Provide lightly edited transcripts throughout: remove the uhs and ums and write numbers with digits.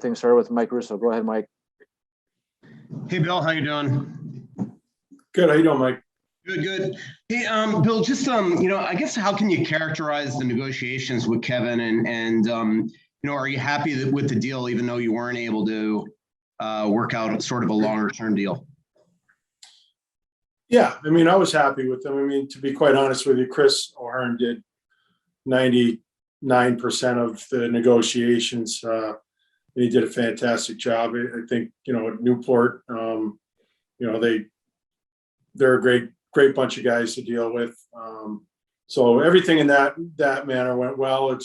get things started with Mike Russo. Go ahead, Mike. Hey, Bill, how you doing? Good. How you doing, Mike? Good. Hey, Bill, just I guess how can you characterize the negotiations with Kevin and are you happy with the deal, even though you weren't able to work out sort of a longer term deal? Yeah, I mean, I was happy with them. I mean, to be quite honest with you, Chris O'Hearn did 99% of the negotiations. He did a fantastic job. I think, at Newport, they're a great bunch of guys to deal with. So everything in that manner went well.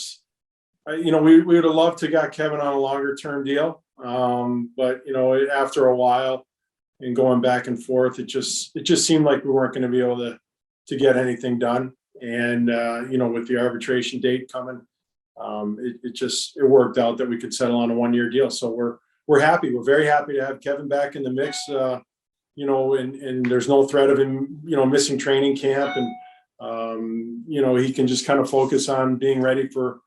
We would have loved to got Kevin on a longer term deal. But after a while and going back and forth, it just seemed like we weren't going to be able to get anything done. And, with the arbitration date coming, it worked out that we could settle on a 1-year deal. So we're happy. We're very happy to have Kevin back in the mix, and there's no threat of him, missing training camp. And, he can just kind of focus on being ready for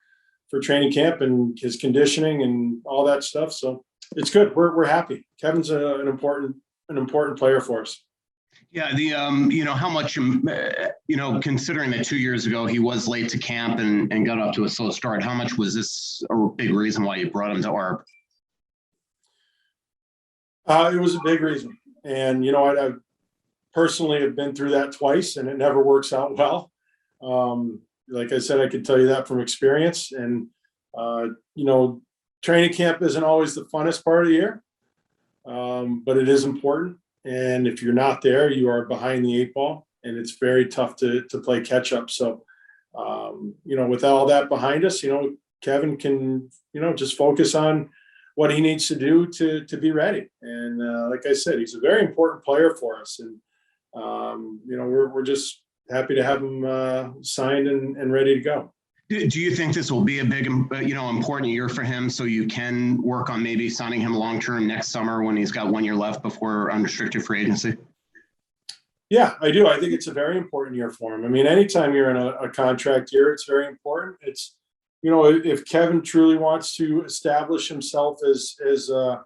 training camp and his conditioning and all that stuff. So it's good. We're happy. Kevin's an important player for us. Yeah, how much, considering that 2 years ago he was late to camp and got off to a slow start, how much was this a big reason why you brought him to ARB? It was a big reason. And, I personally have been through that twice and it never works out well. Like I said, I could tell you that from experience. And, training camp isn't always the funnest part of the year, but it is important. And if you're not there, you are behind the 8 ball, and it's very tough to play catch up. So, with all that behind us, Kevin can, just focus on what he needs to do to be ready. And like I said, he's a very important player for us. And, we're just happy to have him signed and ready to go. Do you think this will be a big, important year for him, so you can work on maybe signing him long-term next summer when he's got 1 year left before unrestricted free agency? Yeah, I do. I think it's a very important year for him. I mean, anytime you're in a contract year, it's very important. It's, if Kevin truly wants to establish himself as an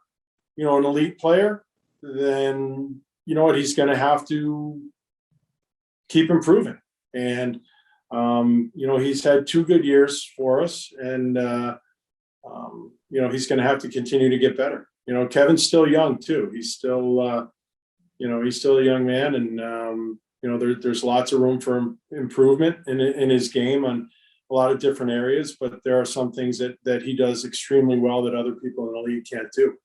elite player, then he's going to have to keep improving. And he's had 2 good years for us, and he's going to have to continue to get better. Kevin's still young too. He's still, he's still a young man, and there's lots of room for improvement in his game on a lot of different areas. But there are some things that he does extremely well that other people in the league can't do.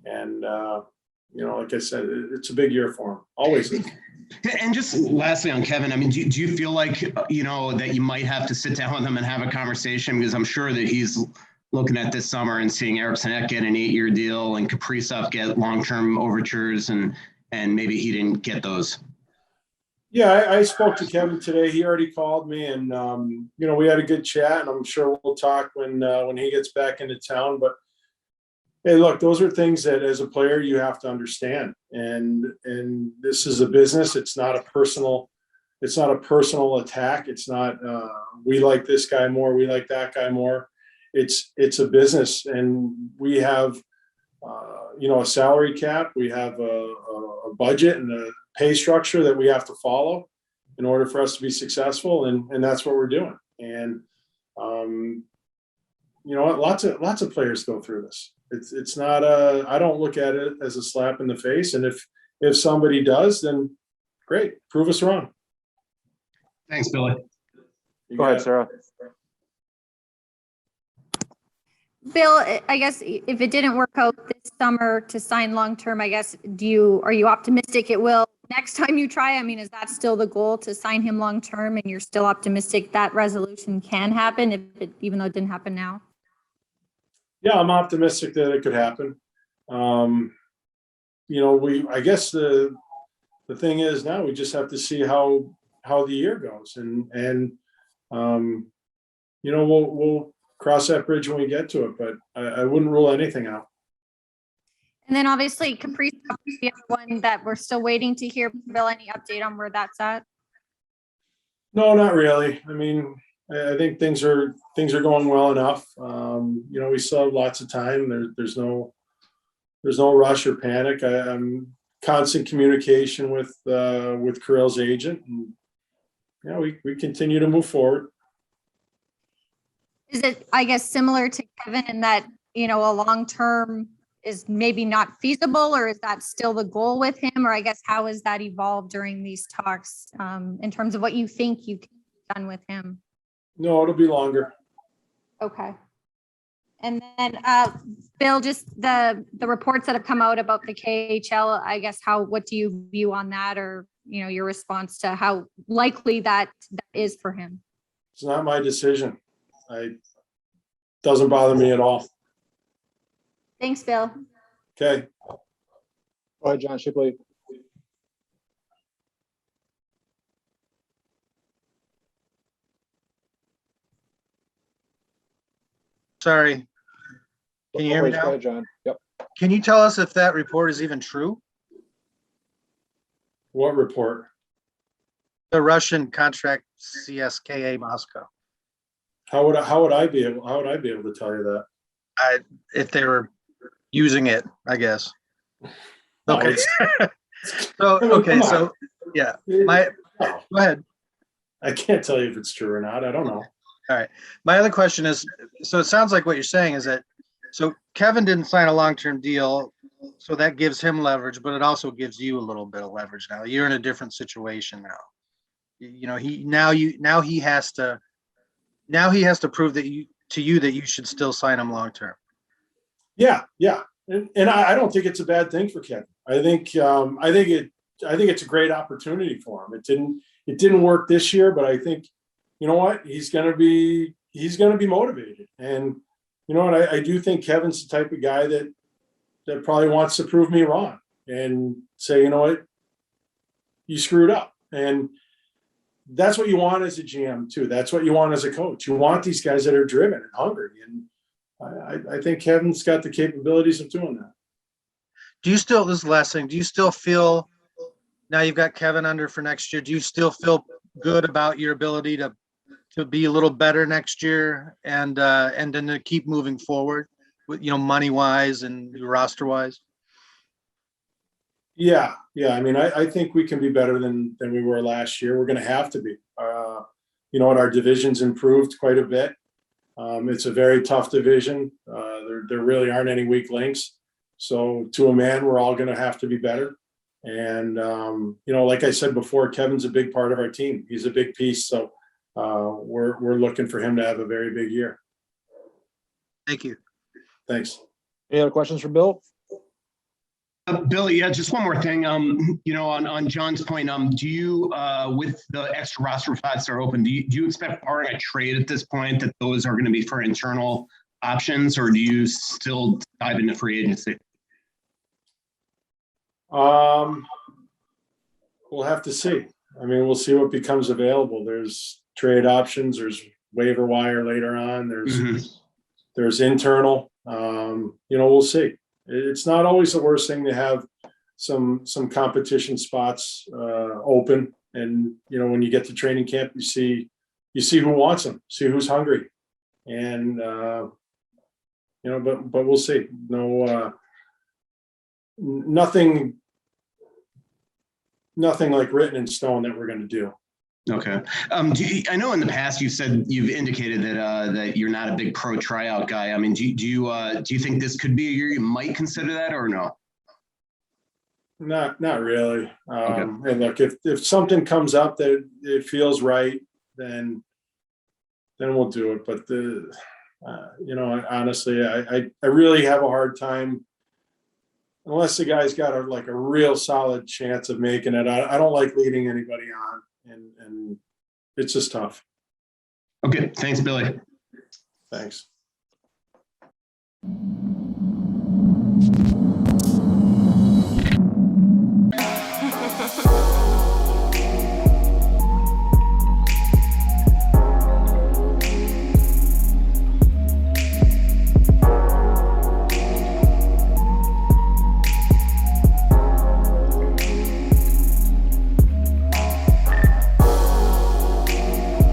And like I said, it's a big year for him. Always is. And just lastly on Kevin, I mean, do you feel like, that you might have to sit down with him and have a conversation? Because I'm sure that he's looking at this summer and seeing Eriksson get an 8-year deal and Kaprizov get long-term overtures, and maybe he didn't get those. Yeah, I spoke to Kevin today. He already called me, and, we had a good chat, and I'm sure we'll talk when he gets back into town. But hey, look, those are things that as a player you have to understand. And this is a business. It's not a personal attack. It's not we like this guy more, we like that guy more. It's a business, and we have a salary cap. We have a budget and a pay structure that we have to follow in order for us to be successful, and that's what we're doing. And lots of players go through this. It's not I don't look at it as a slap in the face. And if somebody does, then great, prove us wrong. Thanks, Billy. Go ahead, Sarah. Bill, I guess if it didn't work out this summer to sign long-term, I guess, are you optimistic it will next time you try? I mean, is that still the goal, to sign him long-term, and you're still optimistic that resolution can happen even though it didn't happen now? Yeah, I'm optimistic that it could happen. I guess the thing is now we just have to see how the year goes, and we'll cross that bridge when we get to it, but I wouldn't rule anything out. And then obviously Kaprizov is the other one that we're still waiting to hear. Bill, any update on where that's at? No, not really. I mean, I think things are going well enough. We still have lots of time. There's no rush or panic. I'm constant communication with Kirill's agent, and we continue to move forward. Is it, I guess, similar to Kevin in that, a long-term is maybe not feasible, or is that still the goal with him? Or I guess, how has that evolved during these talks in terms of what you think you can get done with him? No, it'll be longer. Okay. And then, Bill, just the reports that have come out about the KHL, I guess, what do you view on that, or, your response to how likely that is for him? It's not my decision. Doesn't bother me at all. Thanks, Bill. Okay. Go ahead, John Shipley. Sorry. Can you hear me Go now? ahead, John. Yep. Can you tell us if that report is even true? What report? The Russian contract CSKA Moscow. How would I be able to tell you that? If they were using it, I guess. No, Okay. it's- So, I mean, okay, come on. so, yeah, No, go ahead. I can't tell you if it's true or not. I don't know. My other question is, so it sounds like what you're saying is that, so Kevin didn't sign a long-term deal, so that gives him leverage, but it also gives you a little bit of leverage now. You're in a different situation now. He has to prove that you should still sign him long-term. Yeah. And I don't think it's a bad thing for Kevin. I think it's a great opportunity for him. It didn't work this year, but I think, you know what, he's gonna be motivated. And you know what, I do think Kevin's the type of guy that probably wants to prove me wrong and say, you know what, you screwed up. And that's what you want as a GM too. That's what you want as a coach. You want these guys that are driven and hungry. And I think Kevin's got the capabilities of doing that. This is the last thing, do you still feel, now you've got Kevin under for next year, do you still feel good about your ability to be a little better next year and then to keep moving forward with, money wise and roster wise? Yeah. I mean, I think we can be better than we were last year. We're going to have to be. Our division's improved quite a bit. It's a very tough division. There really aren't any weak links. So to a man, we're all going to have to be better. And, like I said before, Kevin's a big part of our team. He's a big piece. So we're looking for him to have a very big year. Thank you. Thanks. Any other questions for Bill? Billy, yeah, just one more thing. On John's point, do you, with the extra roster spots that are open, do you expect barring a trade at this point that those are going to be for internal options, or do you still dive into free agency? We'll have to see. I mean, we'll see what becomes available. There's trade options. There's waiver wire later on. There's internal. We'll see. It's not always the worst thing to have some competition spots open. And when you get to training camp, you see who wants them, see who's hungry, and but we'll see. No, nothing like written in stone that we're going to do. Okay. I know in the past you've indicated that you're not a big pro tryout guy. I mean, do you think this could be a year you might consider that, or no? Not really. Okay. And look, if something comes up that it feels right, then we'll do it. But honestly, I really have a hard time unless the guy's got a real solid chance of making it. I don't like leading anybody on. And it's just tough. Okay, thanks, Billy. Thanks.